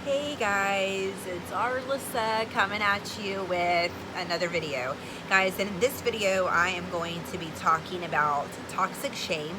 Hey guys, it's Arlessa coming at you with another video. Guys, in this video I am going to be talking about toxic shame.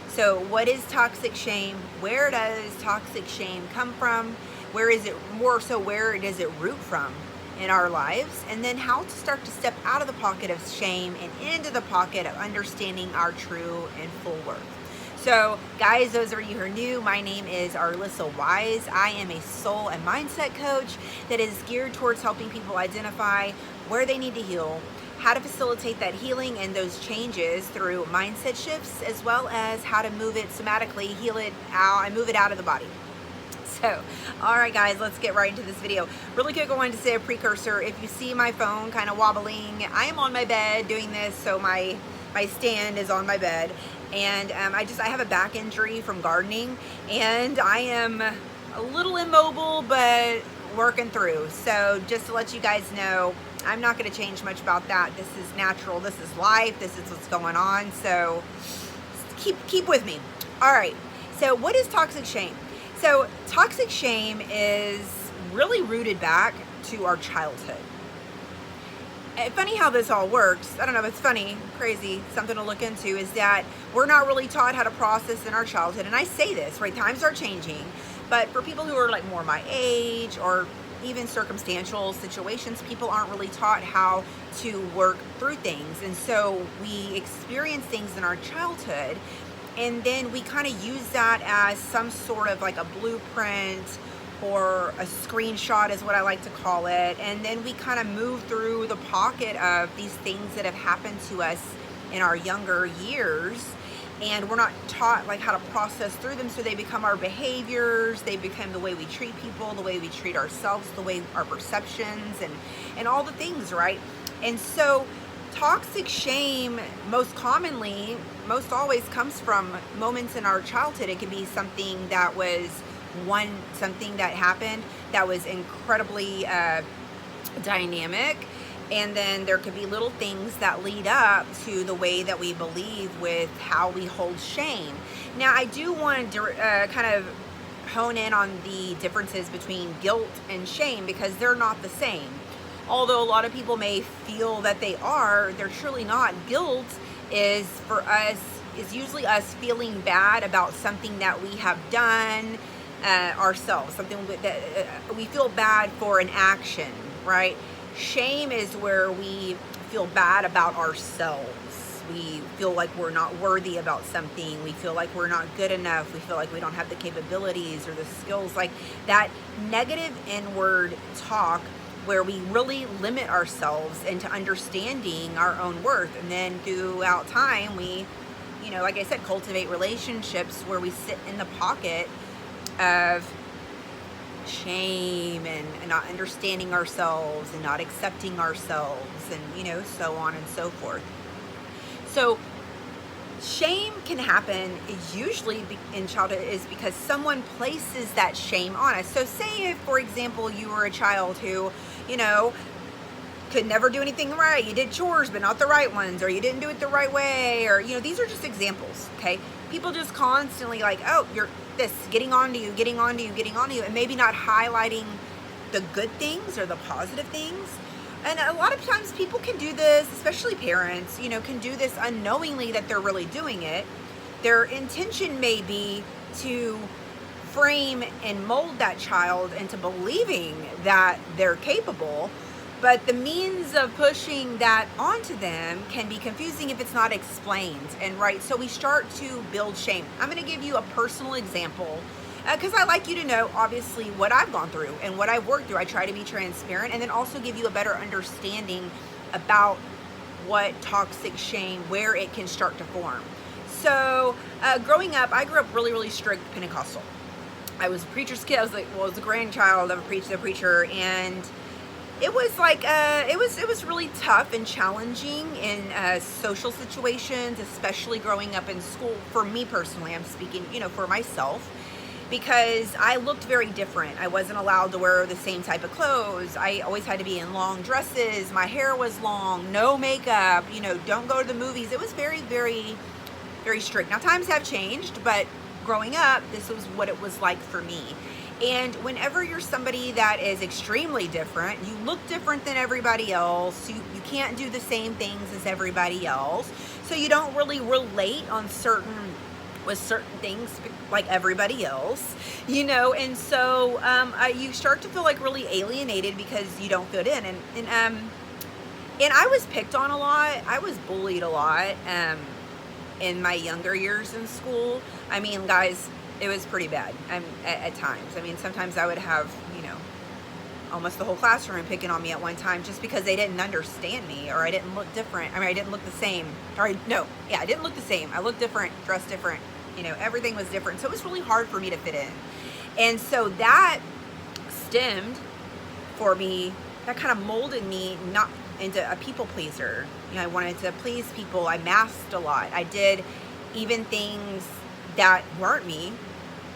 So what is toxic shame? Where does toxic shame come from? Where does it root from in our lives? And then how to start to step out of the pocket of shame and into the pocket of understanding our true and full worth. So guys, those of you who are new, my name is Arlessa-Wise. I am a soul and mindset coach that is geared towards helping people identify where they need to heal, how to facilitate that healing and those changes through mindset shifts, as well as how to move it somatically, heal it out and move it out of the body. So, all right guys, let's get right into this video. Really quick, I wanted to say a precursor. If you see my phone kind of wobbling, I am on my bed doing this, so my stand is on my bed. And I have a back injury from gardening, and I am a little immobile, but working through. So just to let you guys know, I'm not going to change much about that. This is natural. This is life. This is what's going on. So keep with me. All right. So what is toxic shame? So toxic shame is really rooted back to our childhood. Funny how this all works. I don't know if it's funny, crazy, something to look into, is that we're not really taught how to process in our childhood. And I say this, right? Times are changing, but for people who are like more my age or even circumstantial situations, people aren't really taught how to work through things. And so we experience things in our childhood, and then we kind of use that as some sort of like a blueprint or a screenshot is what I like to call it. And then we kind of move through the pocket of these things that have happened to us in our younger years. And we're not taught like how to process through them. So they become our behaviors, they become the way we treat people, the way we treat ourselves, the way our perceptions and all the things, right? And so toxic shame most commonly, most always comes from moments in our childhood. It can be something that was something that happened that was incredibly dynamic, and then there could be little things that lead up to the way that we believe with how we hold shame. Now I do want to kind of hone in on the differences between guilt and shame, because they're not the same. Although a lot of people may feel that they are, they're truly not. Guilt is usually us feeling bad about something that we have done ourselves, something that we feel bad for an action, right? Shame is where we feel bad about ourselves. We feel like we're not worthy about something. We feel like we're not good enough. We feel like we don't have the capabilities or the skills, like that negative inward talk where we really limit ourselves into understanding our own worth. And then throughout time, we, like I said, cultivate relationships where we sit in the pocket of shame and not understanding ourselves and not accepting ourselves, and so on and so forth. So shame can happen usually in childhood is because someone places that shame on us. So say if, for example, you were a child who could never do anything right. You did chores but not the right ones, or you didn't do it the right way, or these are just examples. Okay, people just constantly like, oh, you're this, getting onto you, and maybe not highlighting the good things or the positive things. And a lot of times people can do this, especially parents, can do this unknowingly that they're really doing it. Their intention may be to frame and mold that child into believing that they're capable, but the means of pushing that onto them can be confusing if it's not explained. And right, so we start to build shame. I'm going to give you a personal example because I like you to know, obviously, what I've gone through and what I've worked through. I try to be transparent and then also give you a better understanding about what toxic shame, where it can start to form. So growing up, I grew up really, really strict Pentecostal. I was a preacher's kid. I was the grandchild of a preacher, and it was like it was really tough and challenging in social situations, especially growing up in school. For me personally, I'm speaking, for myself, because I looked very different. I wasn't allowed to wear the same type of clothes. I always had to be in long dresses. My hair was long, no makeup. Don't go to the movies. It was very, very, very strict. Now times have changed, but growing up, this was what it was like for me. And whenever you're somebody that is extremely different, you look different than everybody else, you can't do the same things as everybody else, so you don't really relate on with certain things like everybody else, you know, and so you start to feel like really alienated because you don't fit in, and I was picked on a lot, I was bullied a lot in my younger years in school. I mean, guys, it was pretty bad at times. I mean, sometimes I would have, you know, almost the whole classroom picking on me at one time just because they didn't understand me, or I didn't look different. I mean, I didn't look the same. I didn't look the same. I looked different, dressed different. You know, everything was different. So it was really hard for me to fit in. And so that stemmed for me, that kind of molded me not into a people pleaser. You know, I wanted to please people. I masked a lot. I did even things that weren't me,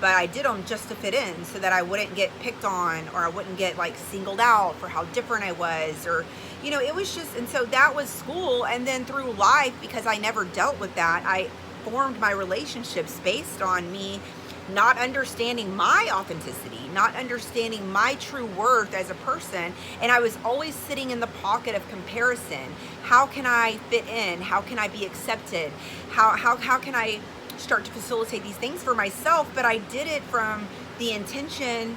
but I did them just to fit in so that I wouldn't get picked on, or I wouldn't get like singled out for how different I was, or, you know, it was just, and so that was school. And then through life, because I never dealt with that, I formed my relationships based on me not understanding my authenticity, not understanding my true worth as a person. And I was always sitting in the pocket of comparison. How can I fit in? How can I be accepted? How can I start to facilitate these things for myself? But I did it from the intention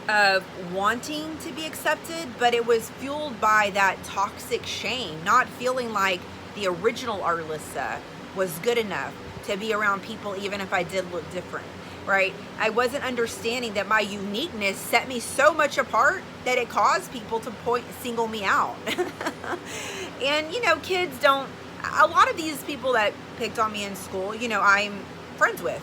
of wanting to be accepted, but it was fueled by that toxic shame, not feeling like the original Arlessa was good enough to be around people even if I did look different, right? I wasn't understanding that my uniqueness set me so much apart that it caused people to single me out. And, you know, kids don't, a lot of these people that picked on me in school, you know, I'm friends with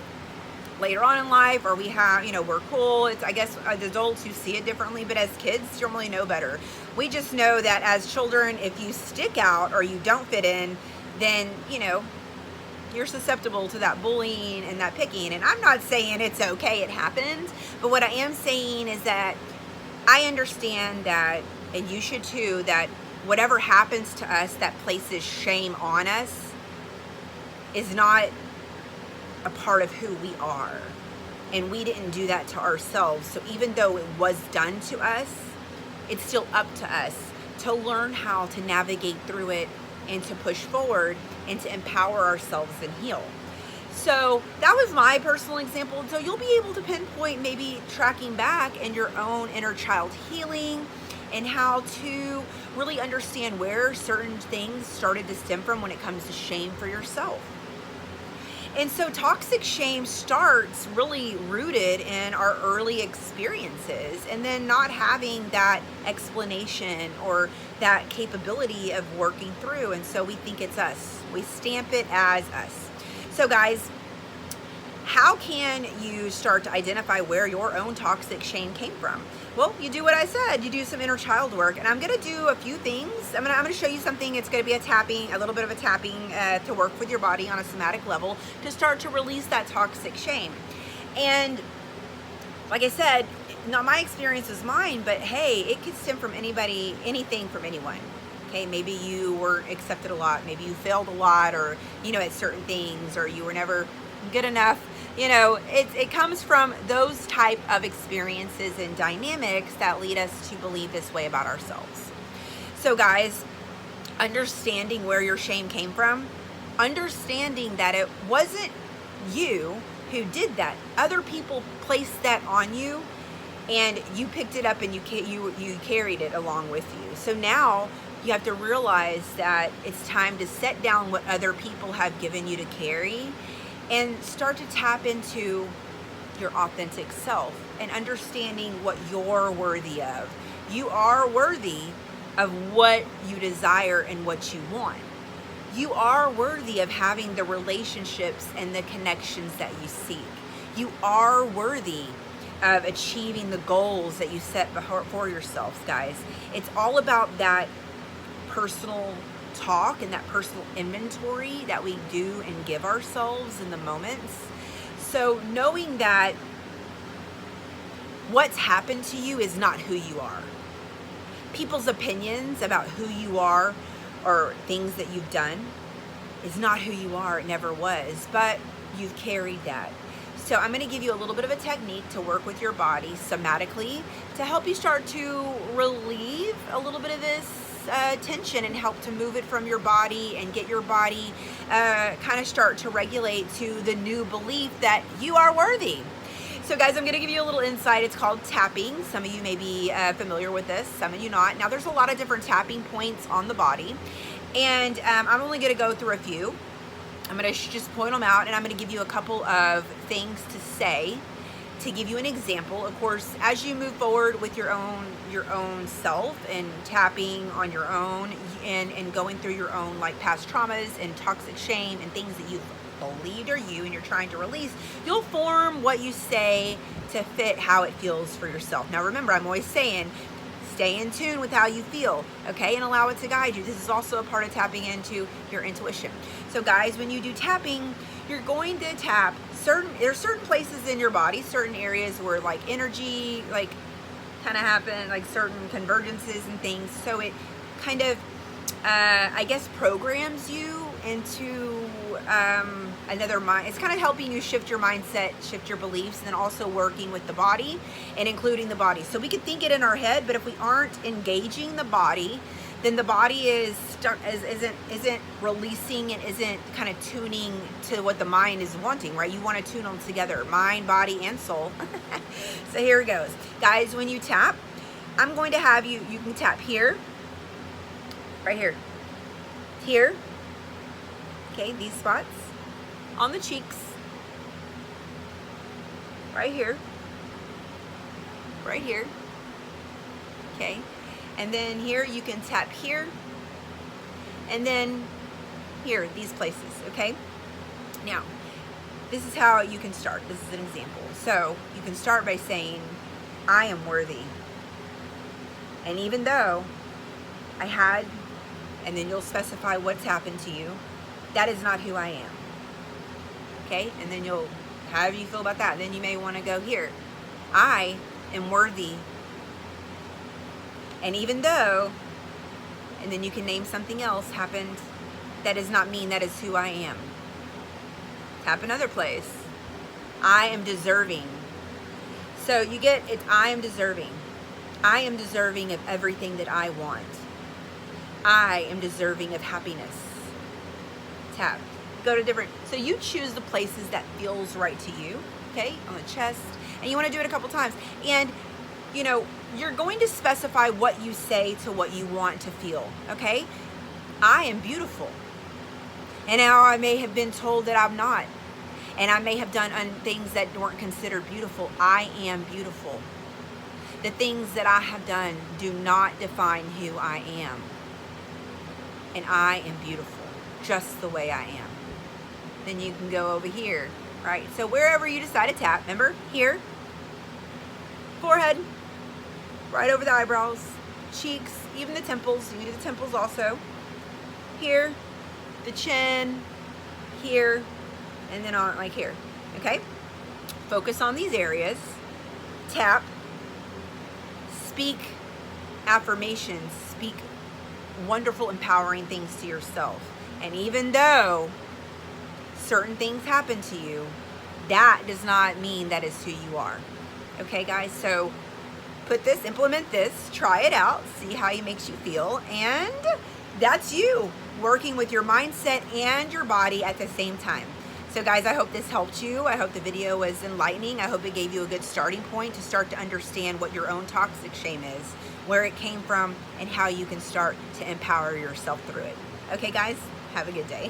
later on in life, or we have, you know, we're cool. It's, I guess, as adults you see it differently, but as kids you don't really know better. We just know that as children, if you stick out or you don't fit in, then, you know, you're susceptible to that bullying and that picking. And I'm not saying it's okay, it happens, but what I am saying is that I understand that, and you should too, that whatever happens to us that places shame on us is not a part of who we are. And we didn't do that to ourselves. So even though it was done to us, it's still up to us to learn how to navigate through it and to push forward and to empower ourselves and heal. So that was my personal example. So you'll be able to pinpoint, maybe tracking back in your own inner child healing, and how to really understand where certain things started to stem from when it comes to shame for yourself. And so toxic shame starts really rooted in our early experiences, and then not having that explanation or that capability of working through. And so we think it's us. We stamp it as us. So guys, how can you start to identify where your own toxic shame came from? Well, you do what I said. You do some inner child work, and I'm going to do a few things. I'm going to show you something. It's going to be a little bit of a tapping to work with your body on a somatic level to start to release that toxic shame. And like I said, not my experience is mine, but hey, it could stem from anybody, anything from anyone. Okay, maybe you weren't accepted a lot, maybe you failed a lot, or, you know, at certain things, or you were never good enough. You know, it comes from those type of experiences and dynamics that lead us to believe this way about ourselves. So guys, understanding where your shame came from, understanding that it wasn't you who did that. Other people placed that on you, and you picked it up and you carried it along with you. So now you have to realize that it's time to set down what other people have given you to carry and start to tap into your authentic self and understanding what you're worthy of. You are worthy of what you desire and what you want. You are worthy of having the relationships and the connections that you seek. You are worthy of achieving the goals that you set for yourselves, guys. It's all about that personal talk and that personal inventory that we do and give ourselves in the moments. So knowing that what's happened to you is not who you are. People's opinions about who you are or things that you've done is not who you are. It never was, but you've carried that. So I'm going to give you a little bit of a technique to work with your body somatically to help you start to relieve a little bit of this tension and help to move it from your body and get your body kind of start to regulate to the new belief that you are worthy. So guys, I'm going to give you a little insight. It's called tapping. Some of you may be familiar with this, some of you not. Now there's a lot of different tapping points on the body, and I'm only going to go through a few. I'm going to just point them out, and I'm going to give you a couple of things to say to give you an example. Of course, as you move forward with your own self and tapping on your own and going through your own like past traumas and toxic shame and things that you've believed are you and you're trying to release, you'll form what you say to fit how it feels for yourself. Now remember, I'm always saying, stay in tune with how you feel, okay, and allow it to guide you. This is also a part of tapping into your intuition. So guys, when you do tapping, you're going to tap there's certain places in your body, certain areas where like energy like kind of happen, like certain convergences and things. So it kind of I guess programs you into another mind. It's kind of helping you shift your mindset, shift your beliefs, and then also working with the body and including the body. So we could think it in our head, but if we aren't engaging the body, then the body isn't releasing and isn't kind of tuning to what the mind is wanting, right? You want to tune them together, mind, body, and soul. So here it goes. Guys, when you tap, I'm going to have you can tap here, right here, okay, these spots, on the cheeks, right here, okay, and then here you can tap here, and then here, these places, okay? Now, this is how you can start. This is an example. So you can start by saying, I am worthy. And even though I had, and then you'll specify what's happened to you, that is not who I am. Okay? And then you'll, however you feel about that, then you may want to go here. I am worthy. And even though, and then you can name something else happened, that does not mean that is who I am. Tap another place. I am deserving. So you get it, I am deserving. I am deserving of everything that I want. I am deserving of happiness. Tap. Go to different, so you choose the places that feels right to you, okay, on the chest, and you want to do it a couple times. And you know, you're going to specify what you say to what you want to feel, okay? I am beautiful. And now I may have been told that I'm not. And I may have done things that weren't considered beautiful. I am beautiful. The things that I have done do not define who I am. And I am beautiful, just the way I am. Then you can go over here, right? So wherever you decide to tap, remember, here, forehead, right over the eyebrows, cheeks, even the temples. You do the temples also. Here, the chin, here, and then on like here, okay? Focus on these areas. Tap. Speak affirmations. Speak wonderful, empowering things to yourself. And even though certain things happen to you, that does not mean that is who you are. Okay, guys? So put this, implement this, try it out, see how it makes you feel, and that's you working with your mindset and your body at the same time. So guys, I hope this helped you. I hope the video was enlightening. I hope it gave you a good starting point to start to understand what your own toxic shame is, where it came from, and how you can start to empower yourself through it. Okay guys, have a good day.